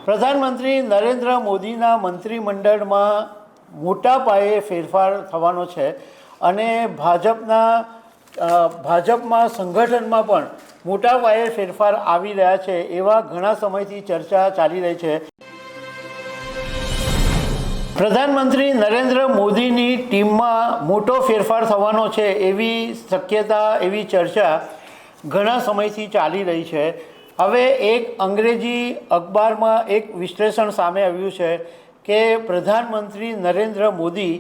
પ્રધાનમંત્રી નરેન્દ્ર મોદીના મંત્રીમંડળમાં મોટા પાયે ફેરફાર થવાનો છે અને ભાજપમાં સંગઠનમાં પણ મોટા પાયે ફેરફાર આવી રહ્યા છે એવા ઘણા સમયથી ચર્ચા ચાલી રહી છે। પ્રધાનમંત્રી નરેન્દ્ર મોદીની ટીમમાં મોટો ફેરફાર થવાનો છે એવી શક્યતા, એવી ચર્ચા ઘણા સમયથી ચાલી રહી છે। હવે એક અંગ્રેજી અખબારમાં એક વિશ્લેષણ સામે આવ્યું છે કે પ્રધાનમંત્રી નરેન્દ્ર મોદી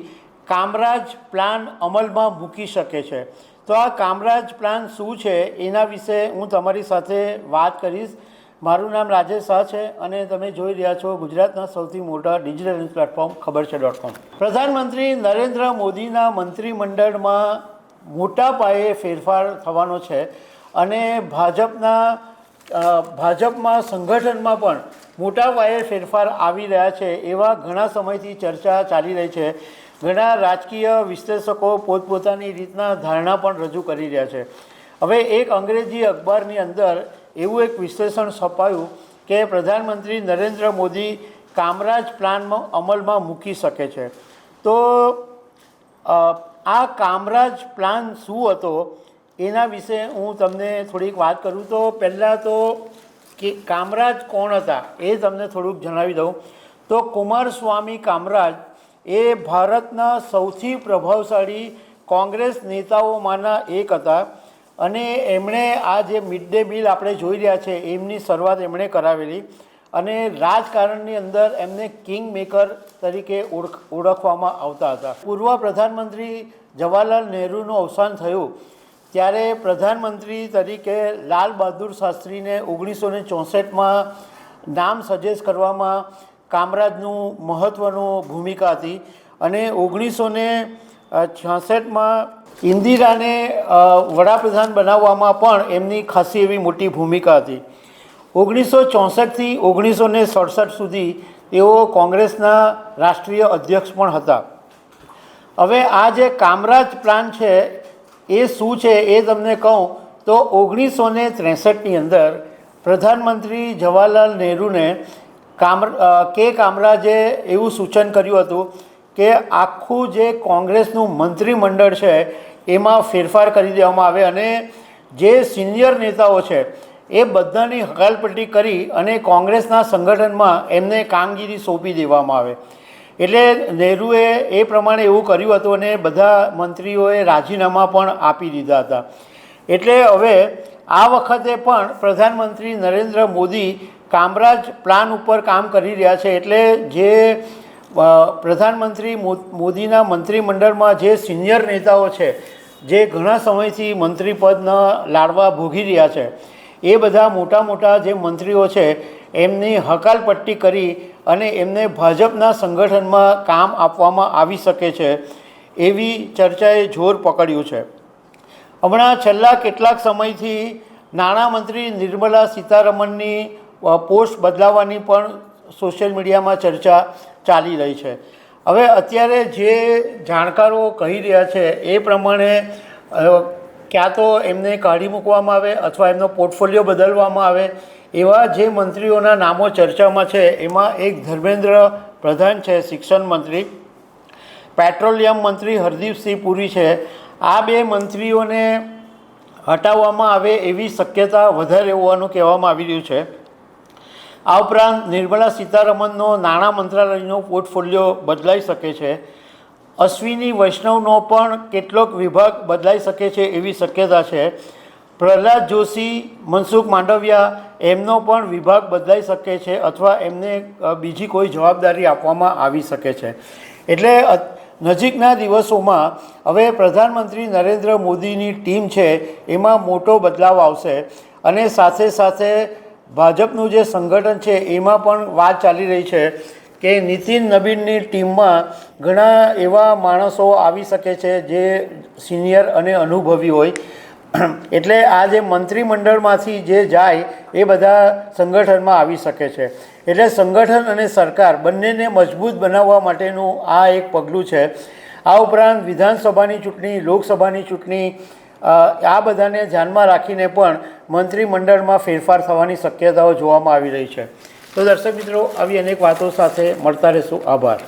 કામરાજ પ્લાન અમલમાં મૂકી શકે છે। તો આ કામરાજ પ્લાન શું છે એના વિશે હું તમારી સાથે વાત કરીશ। મારું નામ રાજેશ શાહ છે અને તમે જોઈ રહ્યા છો ગુજરાતના સૌથી મોટા ડિજિટલ ન્યૂઝ પ્લેટફોર્મ ખબરછે.com। પ્રધાનમંત્રી નરેન્દ્ર મોદીના મંત્રીમંડળમાં મોટા પાયે ફેરફાર થવાનો છે અને ભાજપમાં સંગઠનમાં પણ મોટા પાયે ફેરફાર આવી રહ્યા છે એવા ઘણા સમયથી ચર્ચા ચાલી રહી છે। ઘણા રાજકીય વિશ્લેષકો પોતપોતાની રીતના ધારણા પણ રજૂ કરી રહ્યા છે। હવે એક અંગ્રેજી અખબારની અંદર એવું એક વિશ્લેષણ છપાયું કે પ્રધાનમંત્રી નરેન્દ્ર મોદી કામરાજ પ્લાનમાં અમલમાં મૂકી શકે છે। તો આ કામરાજ પ્લાન શું હતો એના વિશે હું તમને થોડીક વાત કરું તો પહેલાં તો કે કામરાજ કોણ હતા એ તમને થોડુંક જણાવી દઉં તો કુમારસ્વામી કામરાજ એ ભારતના સૌથી પ્રભાવશાળી કોંગ્રેસ નેતાઓમાંના એક હતા અને એમણે આ જે મિડ ડે મિલ આપણે જોઈ રહ્યા છે એમની શરૂઆત એમણે કરાવેલી અને રાજકારણની અંદર એમને કિંગ મેકર તરીકે ઓળખવામાં આવતા હતા। પૂર્વ પ્રધાનમંત્રી જવાહરલાલ નહેરુનું અવસાન થયું ત્યારે પ્રધાનમંત્રી તરીકે લાલ બહાદુર શાસ્ત્રીને 1964માં નામ સજેસ્ટ કરવામાં કામરાજનું મહત્ત્વનું ભૂમિકા હતી અને 1966માં ઇન્દિરાને વડાપ્રધાન બનાવવામાં પણ એમની ખાસી એવી મોટી ભૂમિકા હતી। 1964થી 1967 સુધી તેઓ કોંગ્રેસના રાષ્ટ્રીય અધ્યક્ષ પણ હતા। હવે આ જે કામરાજ પ્લાન છે એ શું છે એ તમને કહું તો 1963ની અંદર પ્રધાનમંત્રી જવાહરલાલ નહેરુને કામરાજે એવું સૂચન કર્યું હતું કે આખું જે કોંગ્રેસનું મંત્રીમંડળ છે એમાં ફેરફાર કરી દેવામાં આવે અને જે સિનિયર નેતાઓ છે એ બધાની હકાલપટ્ટી કરી અને કોંગ્રેસના સંગઠનમાં એમને કામગીરી સોંપી દેવામાં આવે। એટલે નહેરુએ એ પ્રમાણે એવું કર્યું હતું અને બધા મંત્રીઓએ રાજીનામા પણ આપી દીધા હતા। એટલે હવે આ વખતે પણ પ્રધાનમંત્રી નરેન્દ્ર મોદી કામરાજ પ્લાન ઉપર કામ કરી રહ્યા છે। એટલે જે પ્રધાનમંત્રી મોદીના મંત્રીમંડળમાં જે સિનિયર નેતાઓ છે જે ઘણા સમયથી મંત્રી પદના લાડવા ભોગી રહ્યા છે એ બધા મોટા જે મંત્રીઓ છે એમની હકાલપટ્ટી કરી અને એમને ભાજપના સંગઠનમાં કામ આપવામાં આવી શકે છે એવી ચર્ચાએ જોર પકડ્યું છે। હમણાં છેલ્લા કેટલાક સમયથી નાણામંત્રી નિર્મલા સીતારમણની પોસ્ટ બદલાવવાની પણ સોશિયલ મીડિયામાં ચર્ચા ચાલી રહી છે। હવે અત્યારે જે જાણકારો કહી રહ્યા છે એ પ્રમાણે ક્યાં તો એમને કાઢી મૂકવામાં આવે અથવા એમનો પોર્ટફોલિયો બદલવામાં આવે એવા જે મંત્રીઓના નામો ચર્ચામાં છે એમાં એક ધર્મેન્દ્ર પ્રધાન છે શિક્ષણ મંત્રી, પેટ્રોલિયમ મંત્રી હરદીપસિંહ પુરી છે। આ બે મંત્રીઓને હટાવવામાં આવે એવી શક્યતા વધારે હોવાનું કહેવામાં આવી રહ્યું છે। આ ઉપરાંત નિર્મલા સીતારમણનો નાણાં મંત્રાલયનો પોર્ટફોલિયો બદલાઈ શકે છે। અશ્વિની વૈષ્ણવનો પણ કેટલોક વિભાગ બદલાઈ શકે છે એવી શક્યતા છે। પ્રહલાદ જોશી, મનસુખ માંડવિયા એમનો પણ વિભાગ બદલાઈ શકે છે અથવા એમને બીજી કોઈ જવાબદારી આપવામાં આવી શકે છે। એટલે નજીકના દિવસોમાં હવે પ્રધાનમંત્રી નરેન્દ્ર મોદીની ટીમ છે એમાં મોટો બદલાવ આવશે અને સાથે સાથે ભાજપનું જે સંગઠન છે એમાં પણ વાત ચાલી રહી છે કે નીતિન નબીનની ટીમમાં ઘણા એવા માણસો આવી શકે છે જે સિનિયર અને અનુભવી હોય। એટલે આ જે મંત્રીમંડળમાંથી જે જાય એ બધા સંગઠનમાં આવી શકે છે। એટલે સંગઠન અને સરકાર બંનેને મજબૂત બનાવવા માટેનું આ એક પગલું છે। આ ઉપરાંત વિધાનસભાની ચૂંટણી, લોકસભાની ચૂંટણી આ બધાને ધ્યાનમાં રાખીને પણ મંત્રીમંડળમાં ફેરફાર થવાની શક્યતાઓ જોવામાં આવી રહી છે। તો દર્શક મિત્રો આવી અનેક વાતો સાથે મળતા રહેશું. આભાર.